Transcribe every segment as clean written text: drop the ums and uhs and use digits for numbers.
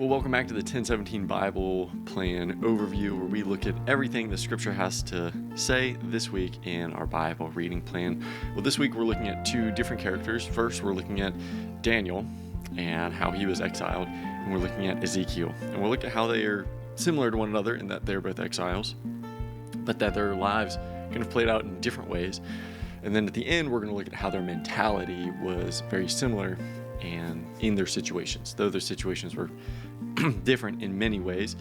Well, welcome back to the 1017 Bible Plan Overview, where we look at everything the Scripture has to say this week in our Bible reading plan. Well, this week we're looking at two different characters. First, we're looking at Daniel and how he was exiled, and we're looking at Ezekiel. And we'll look at how they are similar to one another in that they're both exiles, but that their lives kind of played out in different ways. And then at the end, we're going to look at how their mentality was very similar and in their situations, though their situations were different in many ways.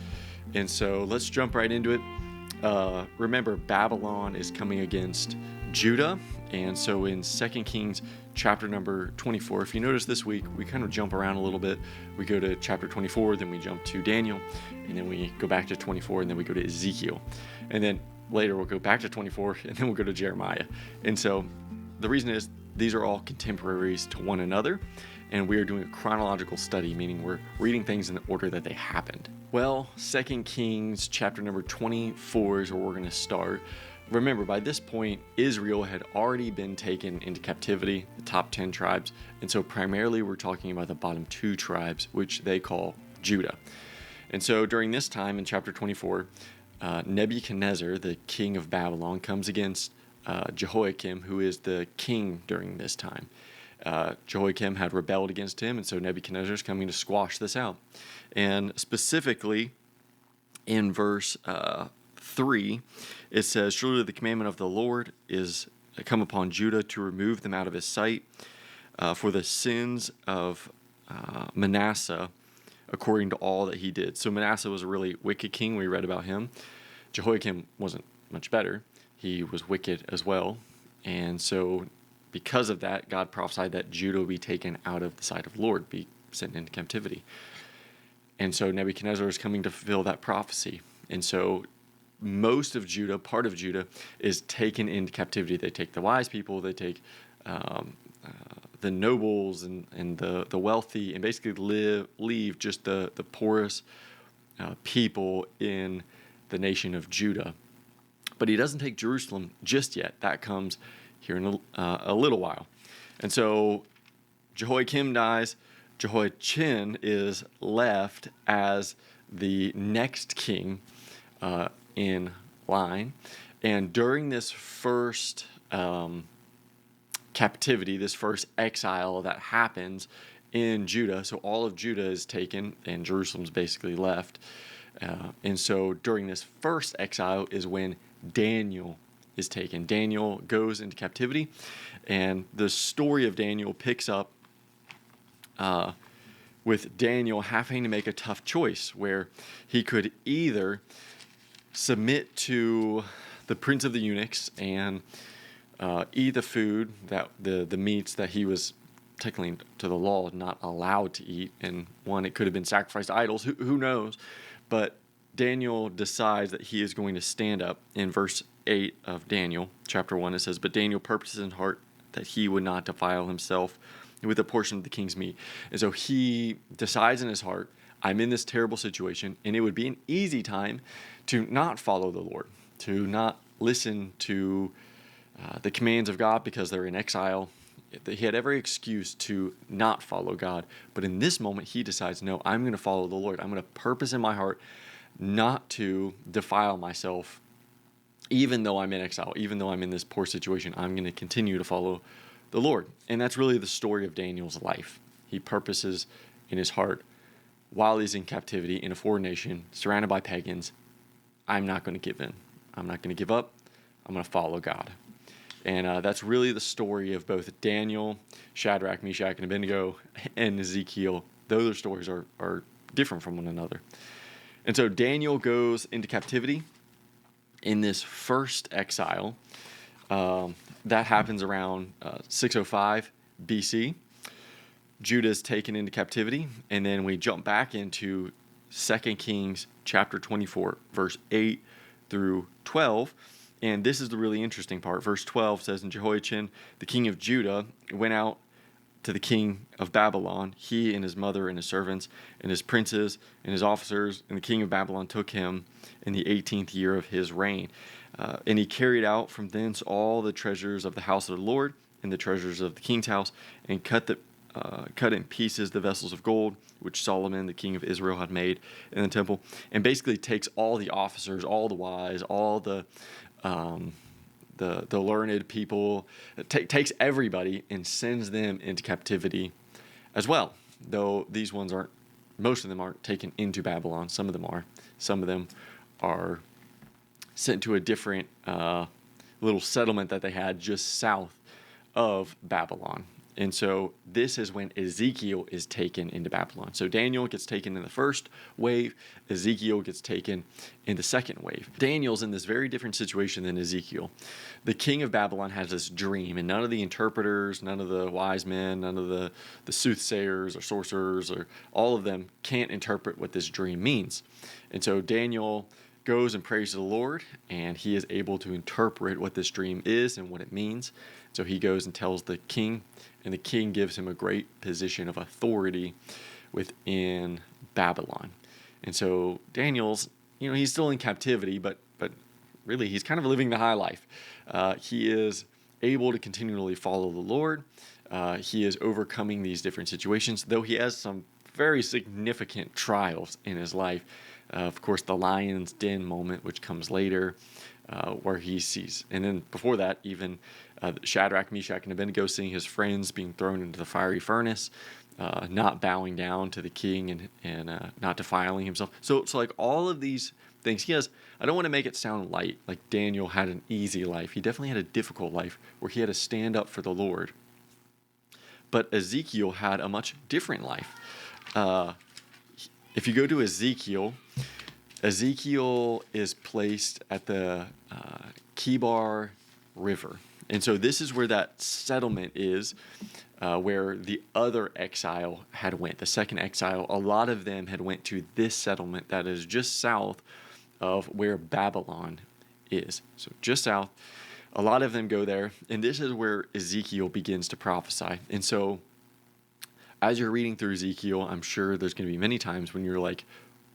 And so let's jump right into it. Remember, Babylon is coming against Judah. And so in 2 Kings chapter number 24, if you notice this week, we kind of jump around a little bit. We go to chapter 24, then we jump to Daniel, and then we go back to 24, and then we go to Ezekiel. And then later we'll go back to 24, and then we'll go to Jeremiah. And so the reason is these are all contemporaries to one another, and we are doing a chronological study, meaning we're reading things in the order that they happened. Well, 2 Kings chapter number 24 is where we're going to start. Remember, by this point, Israel had already been taken into captivity, the top 10 tribes, and so primarily we're talking about the bottom 2 tribes, which they call Judah. And so during this time in chapter 24, Nebuchadnezzar, the king of Babylon, comes against Jehoiakim, who is the king during this time. Jehoiakim had rebelled against him, and so Nebuchadnezzar is coming to squash this out. And specifically in verse 3, it says, "Surely the commandment of the Lord is come upon Judah to remove them out of his sight for the sins of Manasseh, according to all that he did." So Manasseh was a really wicked king. We read about him. Jehoiakim wasn't much better. He was wicked as well. And so because of that, God prophesied that Judah will be taken out of the sight of the Lord, be sent into captivity. And so Nebuchadnezzar is coming to fulfill that prophecy. And so most of Judah, part of Judah, is taken into captivity. They take the wise people, they take the nobles and the wealthy, and basically leave just the poorest people in the nation of Judah. But he doesn't take Jerusalem just yet. That comes here in a little while. And so Jehoiakim dies. Jehoiachin is left as the next king in line. And during this first captivity, this first exile that happens in Judah, so all of Judah is taken and Jerusalem's basically left. And so during this first exile is when Daniel is taken. Daniel goes into captivity, and the story of Daniel picks up with Daniel having to make a tough choice where he could either submit to the prince of the eunuchs and eat the food, that the meats that he was technically to the law not allowed to eat, and one, it could have been sacrificed to idols, who knows, but Daniel decides that he is going to stand up. In verse 8 of Daniel, chapter 1, it says, "But Daniel purposes in heart that he would not defile himself with a portion of the king's meat." And so he decides in his heart, I'm in this terrible situation, and it would be an easy time to not follow the Lord, to not listen to the commands of God because they're in exile. He had every excuse to not follow God. But in this moment, he decides, no, I'm going to follow the Lord. I'm going to purpose in my heart not to defile myself, even though I'm in exile, even though I'm in this poor situation. I'm going to continue to follow the Lord. And that's really the story of Daniel's life. He purposes in his heart while he's in captivity in a foreign nation, surrounded by pagans, I'm not going to give in. I'm not going to give up. I'm going to follow God. And that's really the story of both Daniel, Shadrach, Meshach, and Abednego, and Ezekiel, though their stories are different from one another. And so Daniel goes into captivity in this first exile. That happens around 605 BC. Judah is taken into captivity, and then we jump back into 2 Kings chapter 24, verse 8 through 12. And this is the really interesting part. Verse 12 says, "And Jehoiachin, the king of Judah, went out to the king of Babylon, he and his mother and his servants and his princes and his officers, and the king of Babylon took him in the 18th year of his reign. And he carried from thence all the treasures of the house of the Lord and the treasures of the king's house, and cut the cut in pieces the vessels of gold which Solomon, the king of Israel, had made in the temple, and basically takes all the officers, all the wise, all the learned people, takes everybody and sends them into captivity as well. Though these ones aren't, most of them aren't taken into Babylon. Some of them are. Some of them are sent to a different little settlement that they had just south of Babylon. And so this is when Ezekiel is taken into Babylon. So Daniel gets taken in the first wave. Ezekiel gets taken in the second wave. Daniel's in this very different situation than Ezekiel. The king of Babylon has this dream, and none of the interpreters, none of the wise men, none of the soothsayers or sorcerers, or all of them can't interpret what this dream means. And so Daniel goes and prays to the Lord, and he is able to interpret what this dream is and what it means. So he goes and tells the king, and the king gives him a great position of authority within Babylon. And so Daniel's, he's still in captivity, but really he's kind of living the high life. He is able to continually follow the Lord. He is overcoming these different situations, though he has some very significant trials in his life. Of course, the lion's den moment, which comes later, where he sees, and then before that, even Shadrach, Meshach, and Abednego seeing his friends being thrown into the fiery furnace, not bowing down to the king and not defiling himself. So like all of these things, he has, I don't want to make it sound light, like Daniel had an easy life. He definitely had a difficult life where he had to stand up for the Lord. But Ezekiel had a much different life. If you go to Ezekiel is placed at the Kibar River. And so this is where that settlement is, where the other exile had went. The second exile, a lot of them had went to this settlement that is just south of where Babylon is. So just south, a lot of them go there. And this is where Ezekiel begins to prophesy. And so as you're reading through Ezekiel, I'm sure there's going to be many times when you're like,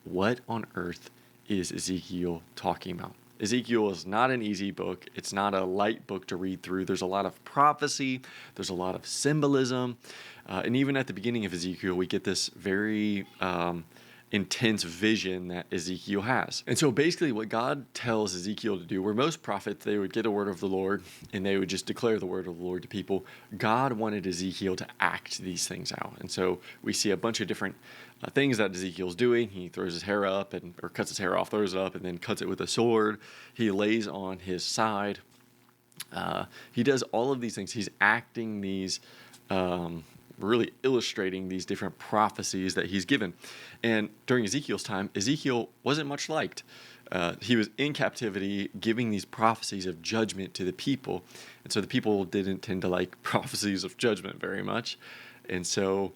what on earth is Ezekiel talking about? Ezekiel is not an easy book. It's not a light book to read through. There's a lot of prophecy. There's a lot of symbolism. And even at the beginning of Ezekiel, we get this very intense vision that Ezekiel has. And so basically what God tells Ezekiel to do, where most prophets, they would get a word of the Lord and they would just declare the word of the Lord to people, God wanted Ezekiel to act these things out. And so we see a bunch of different things that Ezekiel's doing. He throws his hair up or cuts his hair off, throws it up, and then cuts it with a sword. He lays on his side. He does all of these things. He's acting these, really illustrating these different prophecies that he's given. And during Ezekiel's time, Ezekiel wasn't much liked. He was in captivity, giving these prophecies of judgment to the people. And so the people didn't tend to like prophecies of judgment very much. And so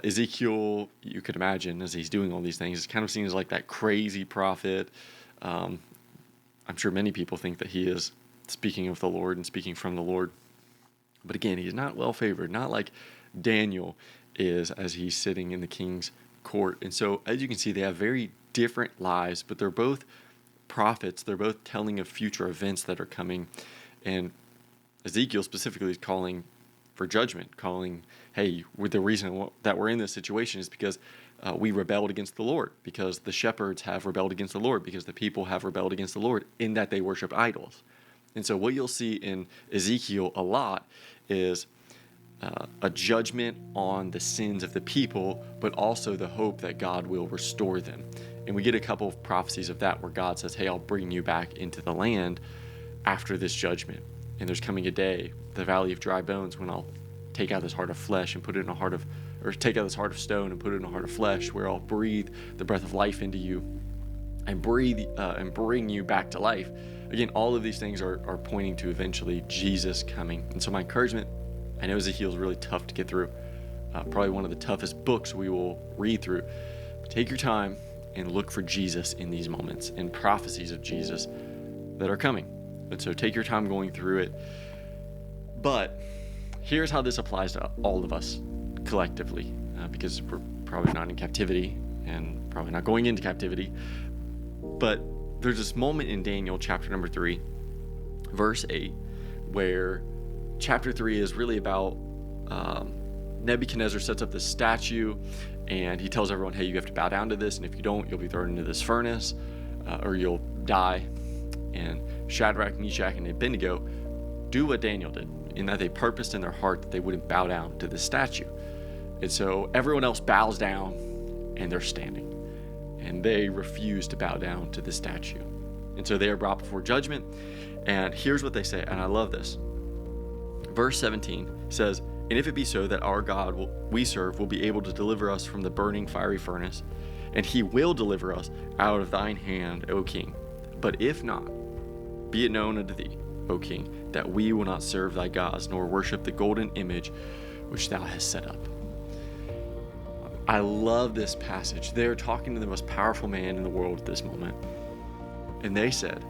Ezekiel, you could imagine, as he's doing all these things, is kind of seen as like that crazy prophet. I'm sure many people think that he is speaking of the Lord and speaking from the Lord. But again, he's not well favored, not like Daniel is as he's sitting in the king's court. And so, as you can see, they have very different lives, but they're both prophets. They're both telling of future events that are coming. And Ezekiel specifically is calling for judgment, calling, hey, the reason that we're in this situation is because we rebelled against the Lord, because the shepherds have rebelled against the Lord, because the people have rebelled against the Lord in that they worship idols. And so what you'll see in Ezekiel a lot is a judgment on the sins of the people, but also the hope that God will restore them. And we get a couple of prophecies of that where God says, hey, I'll bring you back into the land after this judgment. And there's coming a day, the valley of dry bones, when I'll take out this heart of flesh and put it in a heart of, or take out this heart of stone and put it in a heart of flesh, where I'll breathe the breath of life into you and and bring you back to life. Again, all of these things are pointing to eventually Jesus coming. And so my encouragement, I know Ezekiel is really tough to get through, probably one of the toughest books we will read through. But take your time and look for Jesus in these moments and prophecies of Jesus that are coming. And so take your time going through it. But here's how this applies to all of us collectively, because we're probably not in captivity and probably not going into captivity. But there's this moment in Daniel chapter number 3, verse 8, where chapter 3 is really about Nebuchadnezzar sets up this statue, and he tells everyone, hey, you have to bow down to this, and if you don't, you'll be thrown into this furnace, or you'll die. And Shadrach, Meshach, and Abednego do what Daniel did, in that they purposed in their heart that they wouldn't bow down to the statue. And so everyone else bows down, and they're standing. And they refuse to bow down to the statue. And so they are brought before judgment. And here's what they say, and I love this. Verse 17 says, and if it be so that our God we serve will be able to deliver us from the burning fiery furnace, and he will deliver us out of thine hand, O king. But if not, be it known unto thee, O king, that we will not serve thy gods, nor worship the golden image which thou hast set up. I love this passage. They're talking to the most powerful man in the world at this moment. And they said,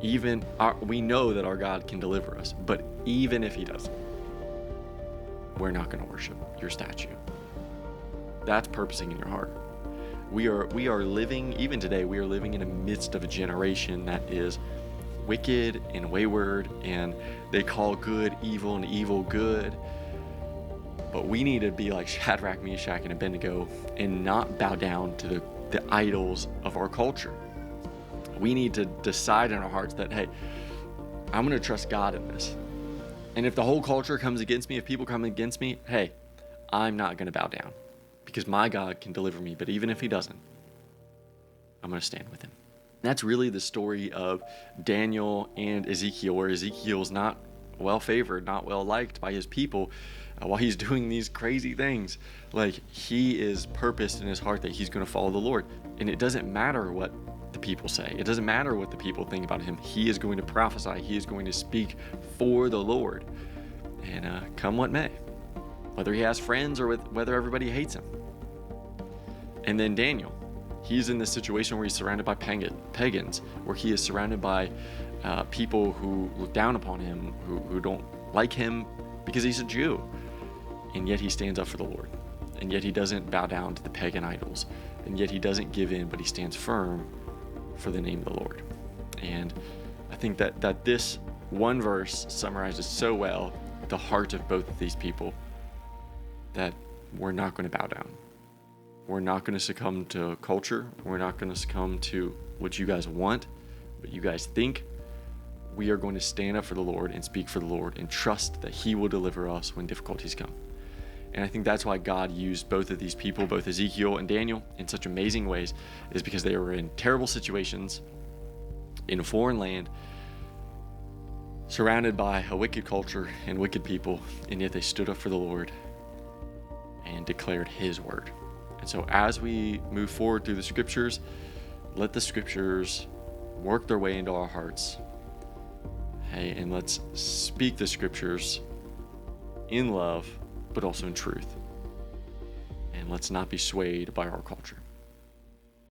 we know that our God can deliver us, but even if he doesn't, we're not going to worship your statue. That's purposing in your heart. We are living, even today, we are living in the midst of a generation that is wicked and wayward, and they call good evil and evil good. But we need to be like Shadrach, Meshach, and Abednego and not bow down to the idols of our culture. We need to decide in our hearts that, hey, I'm going to trust God in this. And if the whole culture comes against me, if people come against me, hey, I'm not going to bow down because my God can deliver me. But even if he doesn't, I'm going to stand with him. And that's really the story of Daniel and Ezekiel, where Ezekiel's not well favored, not well liked by his people while he's doing these crazy things. Like, he is purposed in his heart that he's going to follow the Lord. And it doesn't matter what the people say. It doesn't matter what the people think about him. He is going to prophesy. He is going to speak for the Lord. And come what may, whether he has friends or whether everybody hates him. And then Daniel, he's in this situation where he's surrounded by pagans, where he is surrounded by people who look down upon him, who don't like him because he's a Jew. And yet he stands up for the Lord. And yet he doesn't bow down to the pagan idols. And yet he doesn't give in, but he stands firm for the name of the Lord. And I think that this one verse summarizes so well the heart of both of these people, that we're not going to bow down. We're not going to succumb to culture. We're not going to succumb to what you guys want, what you guys think. We are going to stand up for the Lord and speak for the Lord and trust that he will deliver us when difficulties come. And I think that's why God used both of these people, both Ezekiel and Daniel, in such amazing ways, is because they were in terrible situations, in a foreign land, surrounded by a wicked culture and wicked people, and yet they stood up for the Lord and declared his word. And so as we move forward through the scriptures, let the scriptures work their way into our hearts. Hey, and let's speak the scriptures in love, but also in truth. And let's not be swayed by our culture.